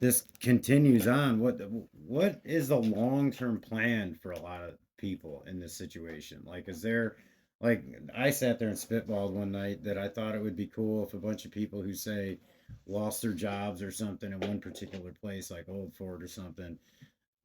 this continues on, what is the long term plan for a lot of people in this situation? Like, is there like I sat there and spitballed one night that I thought it would be cool if a bunch of people who say lost their jobs or something in one particular place, like Old Fort or something.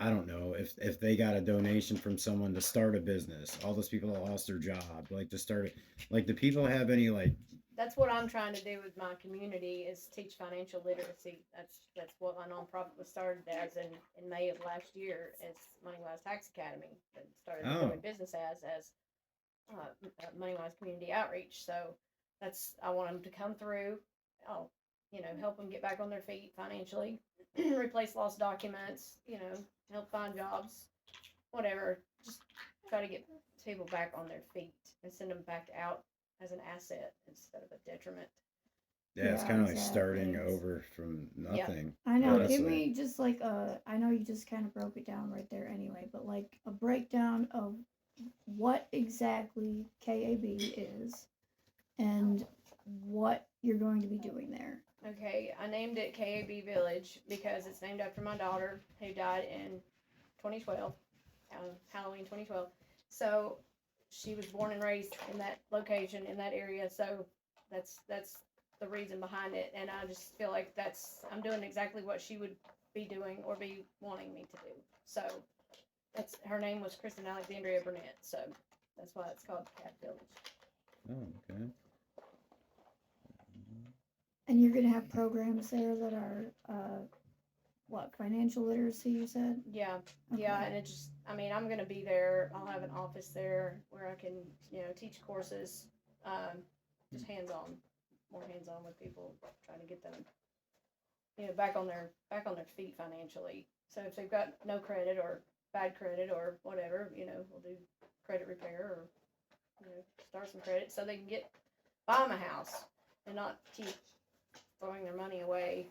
I don't know if they got a donation from someone to start a business. All those people that lost their job, like to start it. Like, do people have any like? That's what I'm trying to do with my community is teach financial literacy. That's what my nonprofit was started as in May of last year as Moneywise Tax Academy. That started Oh, doing business as Moneywise Community Outreach. So that's I want them to come through. I'll help them get back on their feet financially, replace lost documents. Help find jobs, whatever. Just try to get people back on their feet and send them back out as an asset instead of a detriment. yeah, it's Yeah, kind of like exactly. starting over from Yeah. nothing, I know. Mhm. Give honestly. me just like I know you just kind of broke it down right there anyway, but like a breakdown of what exactly KAB is and what you're going to be doing there. Okay, I named it KAB Village because it's named after my daughter who died in 2012, Halloween 2012. So she was born and raised in that location in that area. So that's the reason behind it, and I just feel like I'm doing exactly what she would be doing or be wanting me to do. So that's her name was Kristen Alexandria Burnett. So that's why it's called Cat Village. Oh, okay. And you're gonna have programs there that are what financial literacy you said? Yeah, Okay. yeah, and it just, I mean, I'm gonna be there. I'll have an office there where I can, teach courses, um, just hands-on, more hands-on with people, trying to get them, back on their feet financially. So if they've got no credit or bad credit or whatever, we'll do credit repair or start some credit so they can buy them a house and not keep throwing their money away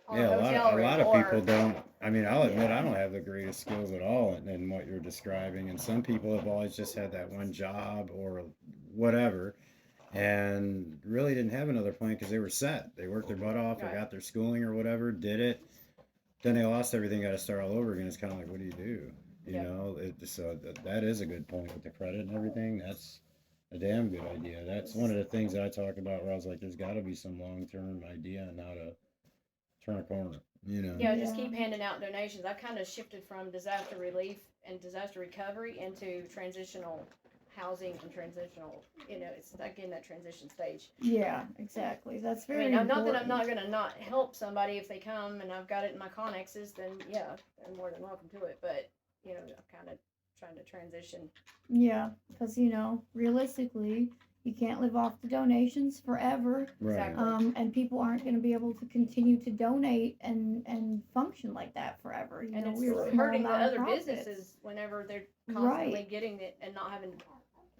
on a Yeah, hotel a room lot of people or don't. I mean, I'll admit I Yeah. don't have the greatest skills at all in what you're describing, and some people have always just had that one job or whatever, and really didn't have another plan because they were set. They worked their butt off or right. got their schooling or whatever, did it. Then they lost everything, got to start all over again. It's kind of like, what do you do? Yep. So that is a good point with the credit and everything. That's a damn good idea. That's one of the things that I talk about where I was like, there's got to be some long term idea on how to turn a corner. Yeah, just Yeah. keep handing out donations. I've kind of shifted from disaster relief and disaster recovery into transitional housing and transitional, it's like in that transition stage. Yeah, exactly. That's I mean, very not that I'm important. not going to not help somebody if they come and I've got it in my connexes, then yeah, they're more than welcome to it. But, I'm kind of trying to transition. Yeah, because realistically, you can't live off the donations forever, Right. Exactly. and people aren't going to be able to continue to donate and function like that forever. And it's We're Right. small hurting the other nonprofits, businesses whenever they're constantly right? getting it and not having,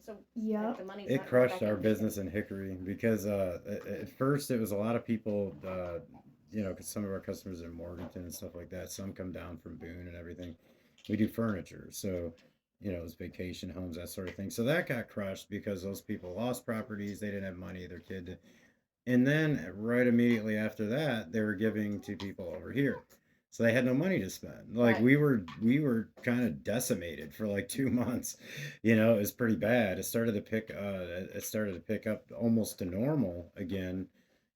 so like Yep. the money's It not going crushed back our into it. business in Hickory because at first it was a lot of people, because some of our customers are in Morganton and stuff like that. Some come down from Boone and everything. We do furniture, so it was vacation homes, that sort of thing. So that got crushed because those people lost properties. They didn't have money. Their kid, and then right immediately after that, they were giving to people over here. So they had no money to spend. Like Right. we were kind of decimated for like 2 months. It was pretty bad. It started to pick up almost to normal again.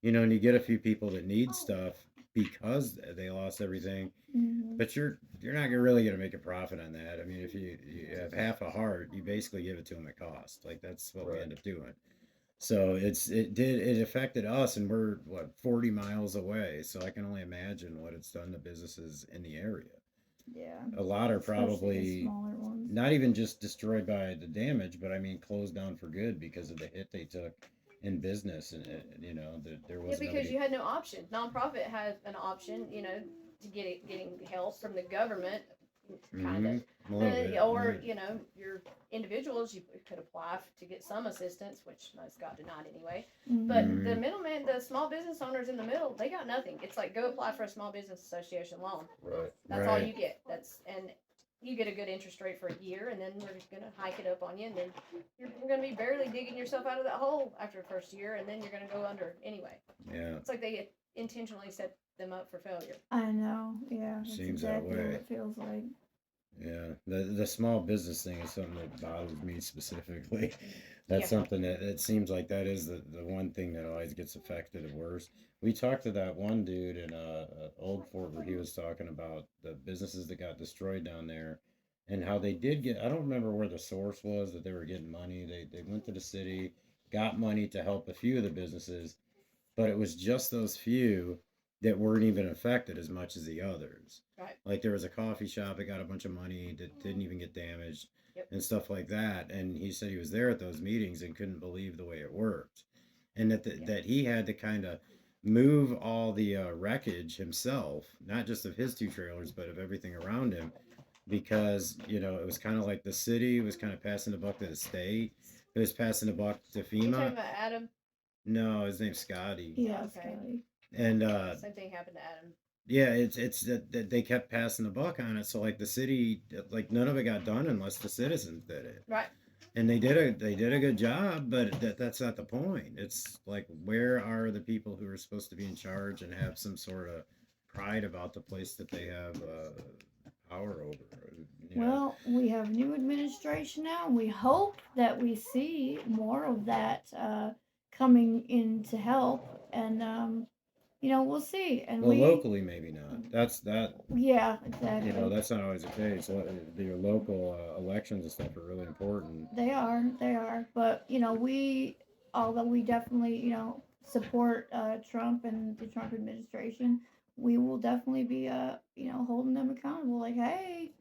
And you get a few people that need stuff because they lost everything, Hmm. but you're not really gonna make a profit on that. I mean, if you have half a heart, you basically give it to them at cost. Like that's what we Right. end up doing. So it affected us, and we're what 40 miles away. So I can only imagine what it's done to businesses in the area. Yeah, A lot are especially the probably smaller ones. not even just destroyed by the damage, but I mean closed down for good because of the hit they took in business, and there Yeah, was because nobody. you had no option. Nonprofit has an option, to getting help from the government, kind of, A little bit, or right? your individuals. You could apply to get some assistance, which most got denied anyway. Hmm. But the Mm-hmm. middleman, the small business owners in the middle, they got nothing. It's like go apply for a small business association loan. Right. That's all Right. you get. And you get a good interest rate for a year, and then we're just gonna hike it up on you, and then you're gonna be barely digging yourself out of that hole after the first year, and then you're gonna go under anyway. Yeah. It's like they intentionally set them up for failure. I know. Yeah, that's Seems that exactly what way. it feels like. Yeah, the small business thing is something that bothers me specifically. That's Yeah. something that it seems like that is the one thing that always gets affected the worst. We talked to that one dude in Old Fort where he was talking about the businesses that got destroyed down there, and how they did get. I don't remember where the source was that they were getting money. They went to the city, got money to help a few of the businesses, but it was just those few that weren't even affected as much as the others. Right. Like there was a coffee shop that got a bunch of money that didn't even get damaged Yep. and stuff like that. And he said he was there at those meetings and couldn't believe the way it worked, and Yeah. that he had to kind of move all the wreckage himself, not just of his two trailers, but of everything around him, because it was kind of like the city was kind of passing the buck to the state. It was passing the buck to You talking FEMA. about Adam? No, his name's Scotty. Yeah, Okay. Scotty. And Same thing happened to Adam. yeah, it's that they kept passing the buck on it. So like the city, like none of it got done unless the citizens did it. Right. And they did a good job, but that's not the point. It's like, where are the people who are supposed to be in charge and have some sort of pride about the place that they have power over? Well, we have new administration now, and we hope that we see more of that coming in to help. And we'll see. And Well, we, locally maybe not. That's that. yeah, exactly. That's not always the case. Your local elections and stuff are really important. They are. But although we definitely support Trump and the Trump administration, we will definitely be holding them accountable. Like, hey,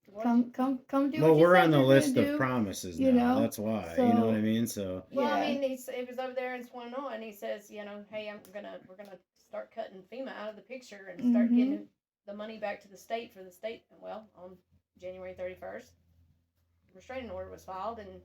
What? come do Well, what you we're said on the you're list gonna of do. promises you now. know, That's why. You know what I so- mean? So Well, I Yeah. mean, it was over there in Swannoa, and he says, hey, we're gonna start cutting FEMA out of the picture and start Mhm. getting the money back to the state for the state. Well, on January 31st, restraining order was filed and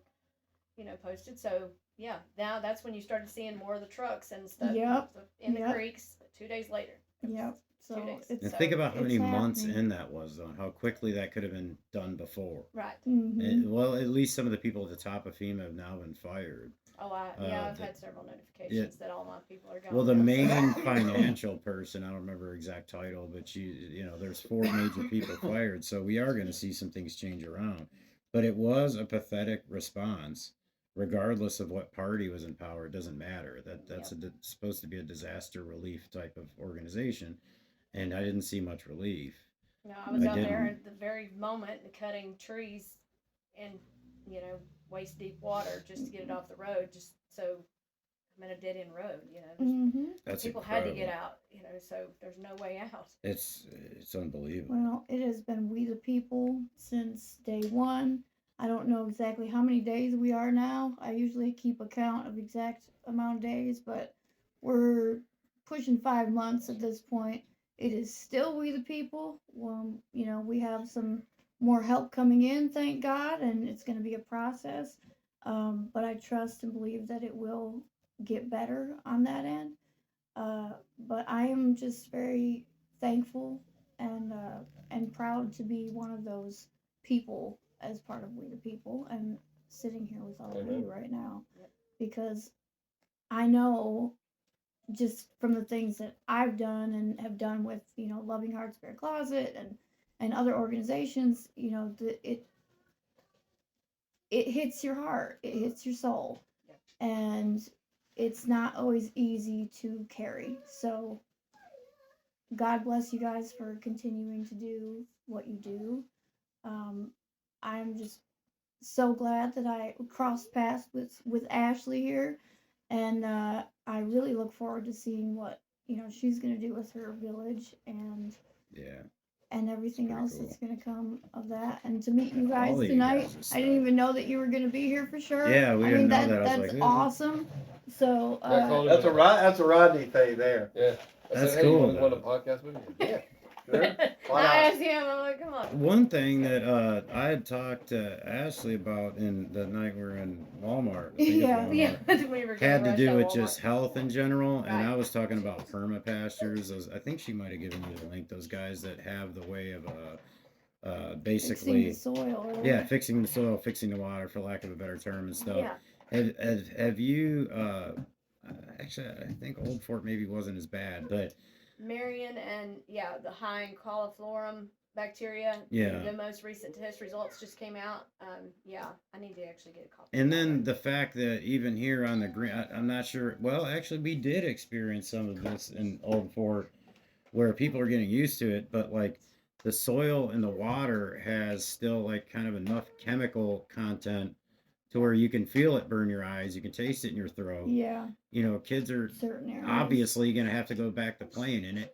posted. So yeah, now that's when you started seeing more of the trucks and stuff. Yep. In the Yep. creeks. 2 days later. Yep. So 2 days. it's and think about how it's many months happening. in that was, though, and how quickly that could have been done before. Right. Mhm. Well, at least some of the people at the top of FEMA have now been fired. Oh, I've had several notifications that all my people are gone. Well, the now, so- main financial person, I don't remember her exact title, but there's 4 major people fired, so we are going to see some things change around. But it was a pathetic response, regardless of what party was in power. It doesn't matter. That's supposed to be a disaster relief type of organization, and I didn't see much relief. No, I was I out there didn't. at the very moment cutting trees in, waist deep water just to get it off the road, just so I'm in a dead end road, Mhm. That's people incredible. had to get out, so there's no way out. It's unbelievable. Well, it has been we the people since day one. I don't know exactly how many days we are now. I usually keep a count of exact amount of days, but we're pushing 5 months at this point. It is still we the people. We have some more help coming in, thank God, and it's going to be a process. But I trust and believe that it will get better on that end. But I am just very thankful and proud to be one of those people as part of We the People and sitting here with all of you right now, Yep. because I know just from the things that I've done and have done with Loving Hearts Bear Closet and other organizations, it hits your heart, it hits your soul, Yep. and it's not always easy to carry. So God bless you guys for continuing to do what you do. I'm just so glad that I crossed paths with Ashley here, and I really look forward to seeing what she's gonna do with her village Yeah. and everything Pretty else cool. that's gonna come of that, and to meet you All guys of you tonight. guys' I didn't stuff. even know that you were gonna be here for sure. Yeah, we I didn't mean, know that. I was that's like, awesome. So That's a Rodney thing there. Yeah. I That's said, hey, cool, you want to though. podcast with me? Yeah. Sure. Why I not? asked him, I'm like, come on. One thing that I had talked to Ashley about in the night we were in Walmart, I think it's Yeah. Walmart, Yeah, we were getting had to rushed do out with of just Walmart. health in general, and Right. I was talking about permapastures. I think she might have given you the link. Those guys that have the way of fixing basically, the soil. Or yeah, fixing the soil, fixing the water, for lack of a better term, and stuff. Yeah. Have you? Actually, I think Old Fort maybe wasn't as bad, but Marion and the high in coliform bacteria. Yeah. The most recent test results just came out. I need to actually get a copy. And of then that. the fact that even here on the green, I'm not sure. Well, actually, we did experience some of this in Old Fort, where people are getting used to it, but like the soil and the water has still like kind of enough chemical content to where you can feel it burn your eyes, you can taste it in your throat. Yeah, You know, kids are certain areas. obviously going to have to go back to playing in it.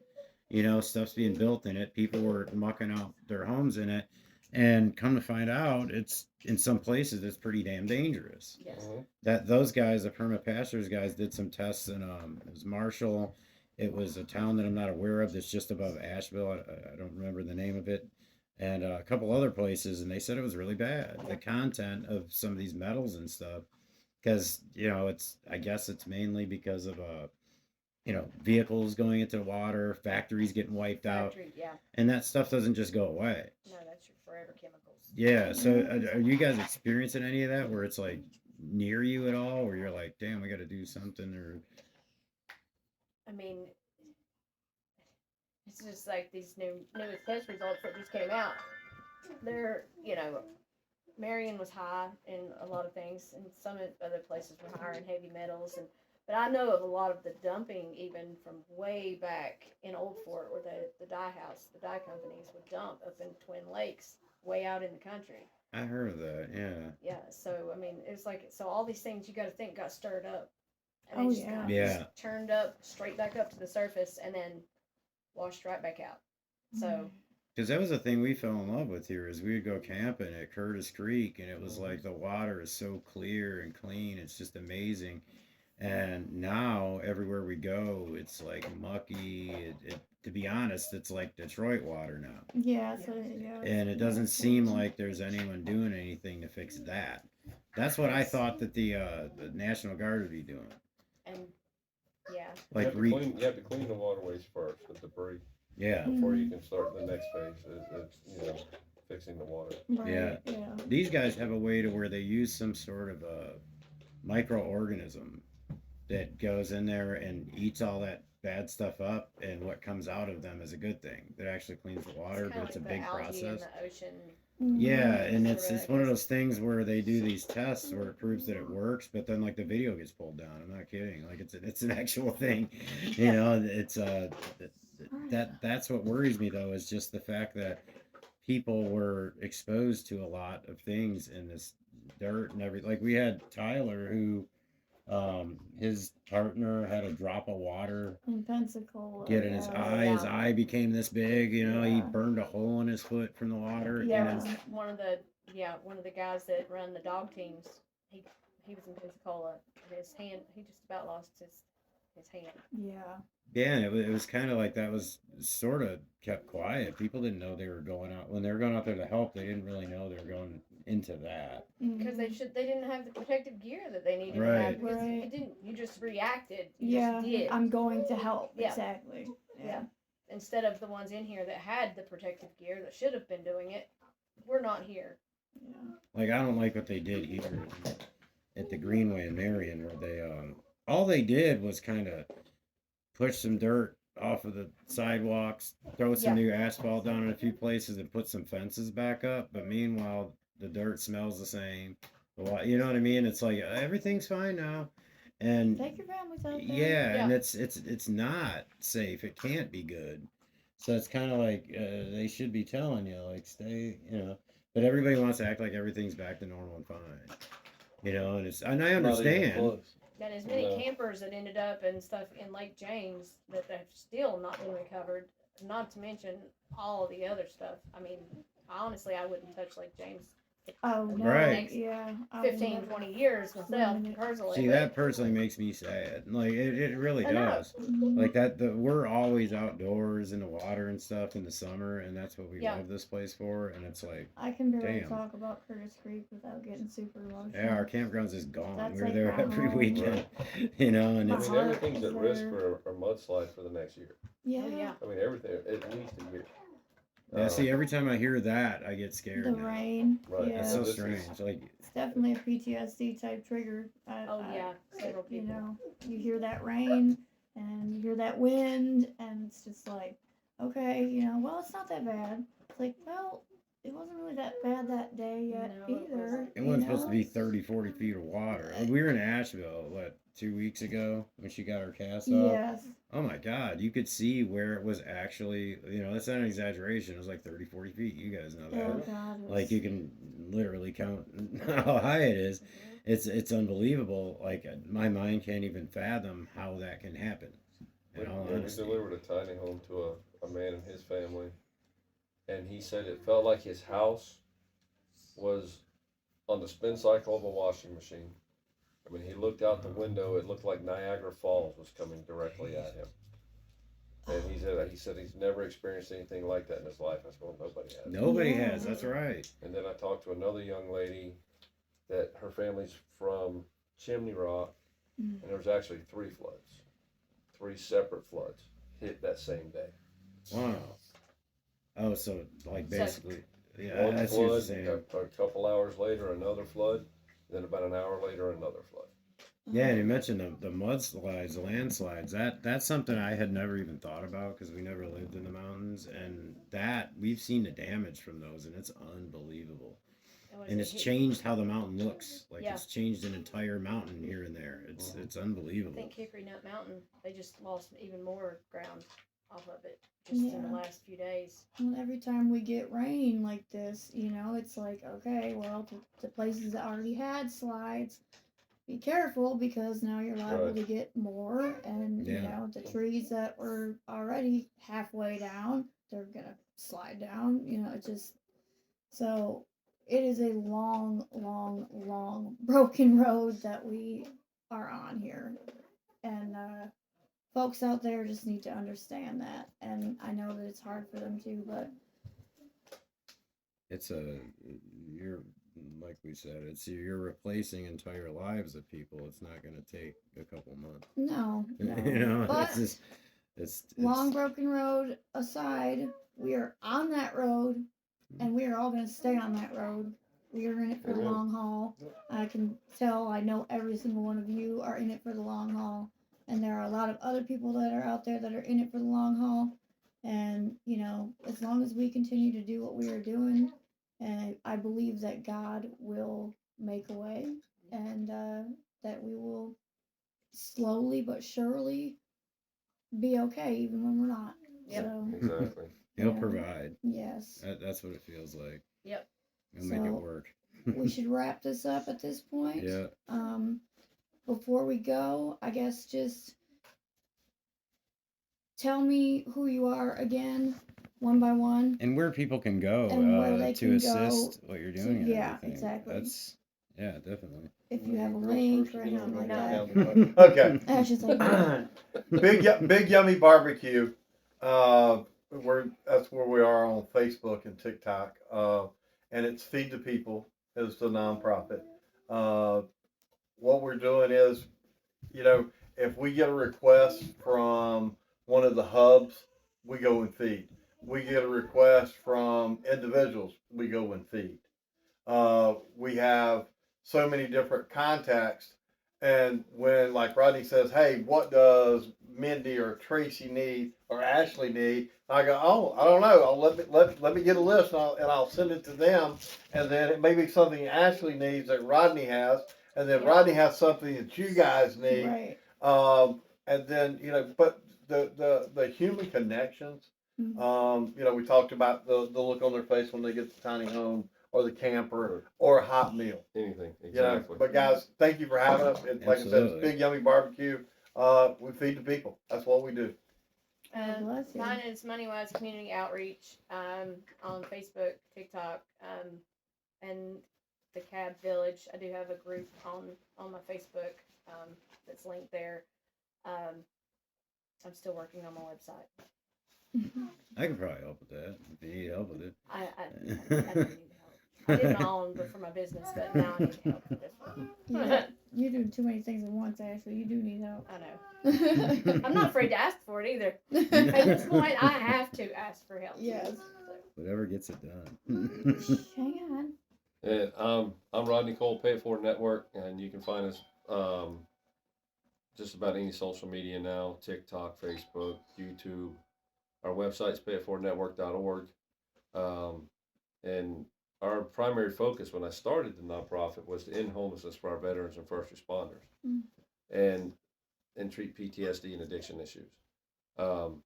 You know, stuff's being built in it. People were mucking out their homes in it. And come to find out, it's in some places it's pretty damn dangerous. Yes. That those guys, the perma pastures guys, did some tests in it was Marshall. It was a town that I'm not aware of that's just above Asheville. I don't remember the name of it, and a couple other places, and they said it was really bad. The content of some of these metals and stuff, because you know it's I guess it's mainly because of you know, vehicles going into the water, factories getting wiped out, Factory, yeah. and that stuff doesn't just go away. No, that's your forever chemicals. Yeah. So are you guys experiencing any of that where it's like near you at all, where you're like, damn, we got to do something, or I mean, it's just like these newest test results that just came out. They're, Marion was high in a lot of things, and some other places were higher in heavy metals. But I know of a lot of the dumping, even from way back in Old Fort, where the dye companies would dump up in Twin Lakes, way out in the country. I heard of that. Yeah. Yeah. So I mean, it's like all these things you got to think got stirred up, and Oh, they just yeah. got Yeah. turned up straight back up to the surface, and then washed right back out. So. Because that was the thing we fell in love with here is we would go camping at Curtis Creek, and it was like the water is so clear and clean. It's just amazing. And now everywhere we go, it's like mucky. To be honest, it's like Detroit water now. Yeah, so yeah. And it doesn't seem like there's anyone doing anything to fix that. That's what I thought that the National Guard would be doing. And yeah, Like you have to clean the waterways first, the debris, yeah. before you can start the next phase. It's fixing the water. Right, Yeah. yeah. These guys have a way to where they use some sort of a microorganism that goes in there and eats all that bad stuff up, and what comes out of them is a good thing. That actually cleans the water, but it's a big process. In the ocean. Yeah, and Sort it's of, it's I one of guess. those things where they do these tests where it proves that it works, but then like the video gets pulled down. I'm not kidding. Like it's an actual thing. You know, it's that's what worries me though, is just the fact that people were exposed to a lot of things in this dirt and everything. Like we had Tyler who his partner had a drop of water In Pensacola. get in his eye. His eye became this big, you know, he Yeah. burned a hole in his foot from the water. Yeah. And his, One of the guys that run the dog teams. He was in Pensacola. His hand. He just about lost his hand. Yeah. yeah, and it was kind of like that was sort of kept quiet. People didn't know they were going out. When they were going out there to help, they didn't really know they were going into that. Because they didn't have the protective gear that they needed to Right. have. Because Right. you just reacted. You Yeah, just did. I'm going to help. Yeah. Exactly. Yeah. Instead of the ones in here that had the protective gear that should have been doing it, we're not here. Yeah. Like I don't like what they did here at the Greenway in Marion, where they all they did was kind of push some dirt off of the sidewalks, throw some new asphalt down in a few places, and put some fences back up. But meanwhile, the dirt smells the same. You know what I mean? It's like everything's fine now, and Take your families out there. yeah, and it's not safe. It can't be good. So it's kind of like they should be telling you, like, stay, you know. But everybody wants to act like everything's back to normal and fine, you know. And I understand. And as many No. campers that ended up and stuff in Lake James that have still not been recovered, not to mention all the other stuff. I mean, honestly, I wouldn't touch Lake James Oh no. Right. Yeah. I 15, would. 20 years myself, Right. personally. See, but that personally makes me sad. Like it really I know. does. Mhm. Like that, we're always outdoors in the water and stuff in the summer, and that's what we Yeah. love this place for. And it's like, I can barely Damn. talk about Curtis Creek without getting super emotional. yeah, our campground's is gone. That's We're like there my every home. weekend, you know, and My I it's mean, heart everything's is at risk there. for a mudslide for the next year. Yeah. Oh, yeah. I mean, everything, at least a year. yeah. See, every time I hear that, I get scared. The now. rain. Right. Yeah. It's so This is- strange. Like, It's definitely a PTSD type trigger. Oh, yeah. Several You people. know, you hear that rain, and you hear that wind, and it's just like, okay, well, it's not that bad. It's like, well, it wasn't really that bad that day yet No, it either. wasn't. It wasn't supposed to be 30, 40 feet of water. We were in Asheville, what, 2 weeks ago when she got her cast off? Yes. Oh my God, you could see where it was actually, that's not an exaggeration. It was like 30, 40 feet. You guys know that. Oh God. it Like was- you can literally count how high it is. It's unbelievable. Like my mind can't even fathom how that can happen. In all We honesty. delivered a tiny home to a man and his family, and he said it felt like his house was on the spin cycle of a washing machine. I mean, he looked out the window, it looked like Niagara Falls was coming directly at him. And he said he's never experienced anything like that in his life. I said, well, nobody has. Nobody Yeah. has. That's right. And then I talked to another young lady that her family's from Chimney Rock, and there was actually 3 floods, 3 separate floods hit that same day. Wow. Oh, so like So- basically, yeah, One I see what you're flood, saying. a couple hours later, another flood, then about an hour later, another flood. Yeah, and you mentioned the mudslides, the landslides. That's something I had never even thought about because we never lived in the mountains, and that we've seen the damage from those, and it's unbelievable. And it's changed how the mountain looks. Like Yeah. it's changed an entire mountain here and there. It's I unbelievable. think Hickory Nut Mountain, they just lost even more ground off of it just in Yeah. the last few days. Well, every time we get rain like this, it's like, okay, well, the places that already had slides, be careful because now you're liable Right. to get more. And, Yeah. the trees that were already halfway down, they're going to slide down. It just, so it is a long, long, long broken road that we are on here. And, folks out there just need to understand that. And I know that it's hard for them too, but It's you're like we said, you're replacing entire lives of people. It's not going to take a couple months. no. It's But just it's long broken road aside, we are on that road, and we are all going to stay on that road. We are in it for the Amen. long haul. I can tell, I know every single one of you are in it for the long haul. And there are a lot of other people that are out there that are in it for the long haul. And, as long as we continue to do what we are doing, and I believe that God will make a way, and that we will slowly but surely be okay, even when we're not. Yep. So, Exactly. He'll Yeah. provide. yes. That's what it feels like. Yep. He'll make it So- work. We should wrap this up at this point. Yeah. Before we go, I guess just tell me who you are again, one by one. And where people can go And where they to can assist what you're doing. and yeah, everything. exactly. That's definitely. If you have a Girls link first, or you know, anything like no. that. Okay. I should say, Big Yummy Barbecue. That's where we are on Facebook and TikTok. And it's Feed the People is the nonprofit. What we're doing is, if we get a request from one of the hubs, we go and feed. We get a request from individuals, we go and feed. We have so many different contacts. And when, like Rodney says, hey, what does Mindy or Tracy need or Ashley need? I go, oh, I don't know. Let me get a list and I'll send it to them. And then it may be something Ashley needs that Rodney has. And then Yeah. Rodney has something that you guys need. right. And then, but the human connections, Mhm. we talked about the look on their face when they get the tiny home or the camper or a hot meal. Anything. Exactly. But guys, thank you for having us. Like I said, it's Absolutely. Big Yummy Barbecue. We feed the people. That's what we do. God bless you. Mine is MoneyWise Community Outreach on Facebook, TikTok, and the KAB Village. I do have a group on my Facebook that's linked there. I'm still working on my website. I can probably help with that if you need help with it. I do need help. I did my own, but for my business, but now I need help for this one. Yeah, you're doing too many things at once, Ashley. You do need help. I know. I'm not afraid to ask for it either. At this point, I have to ask for help. Yes. So, Whatever gets it done. Hang on. And I'm Rodney Cole, Pay It Forward Network, and you can find us just about any social media now: TikTok, Facebook, YouTube. Our website's payitforwardnetwork.org. And our primary focus when I started the nonprofit was to end homelessness for our veterans and first responders, Mm. and treat PTSD and addiction issues. Um,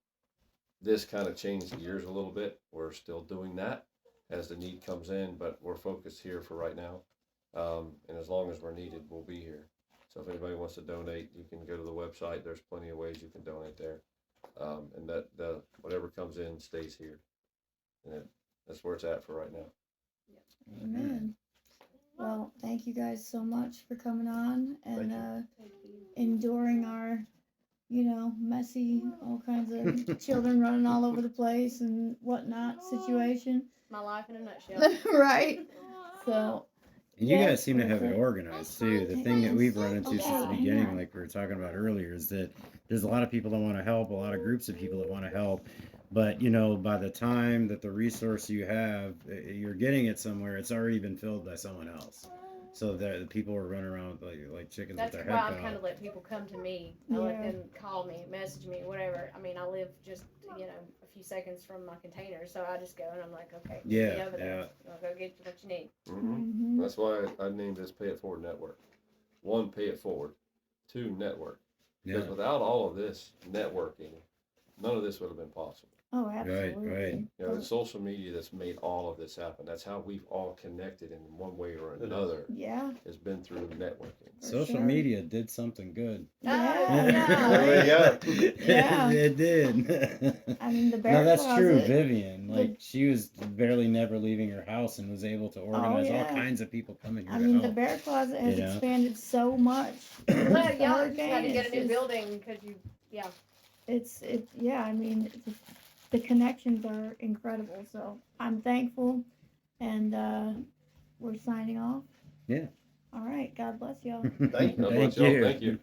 this kind of changed gears a little bit. We're still doing that as the need comes in, but we're focused here for right now. And as long as we're needed, we'll be here. So if anybody wants to donate, you can go to the website. There's plenty of ways you can donate there. And that the whatever comes in stays here, and that's where it's at for right now. Amen. Well, thank you guys so much for coming on and enduring our, messy, all kinds of children running all over the place and whatnot situation. My life in a nutshell. Right. So. And you Yeah, guys seem to have it perfect. organized too. The thing that we've run into since the Okay, beginning, hang on. like we were talking about earlier, is that there's a lot of people that want to help, a lot of groups of people that want to help, but by the time that the resource you have, you're getting it somewhere, it's already been filled by someone else. So the people are running around like chickens That's with why their I'm head kind cut of let people come to me. I Yeah. let them call me, message me, whatever. I mean, I live just, a few seconds from my container, so I just go and I'm like, okay, meet me over there. I'll go get what you need. Mm-hmm. That's why I named this Pay It Forward Network. One, pay it forward. Two, network. Because Yeah. without all of this networking, none of this would have been possible. Oh, absolutely. right. It's social media that's made all of this happen. That's how we've all connected in one way or another. Yeah. Has been through networking. For Social sure. media did something good. Yeah. Yeah. Yeah. It did. I mean, the bear No, that's true. closet. Vivian, like she was barely never leaving her house and was able to organize all yeah. kinds of people coming here I to mean, help. the bear closet has You know? expanded so much. Well, With the y'all just hurricane, had to get it's a new just- building because yeah. I mean, the connections are incredible. So I'm thankful, and we're signing off. Yeah. All right. God bless y'all. Thank you. God Thank bless y'all. you. Thank you.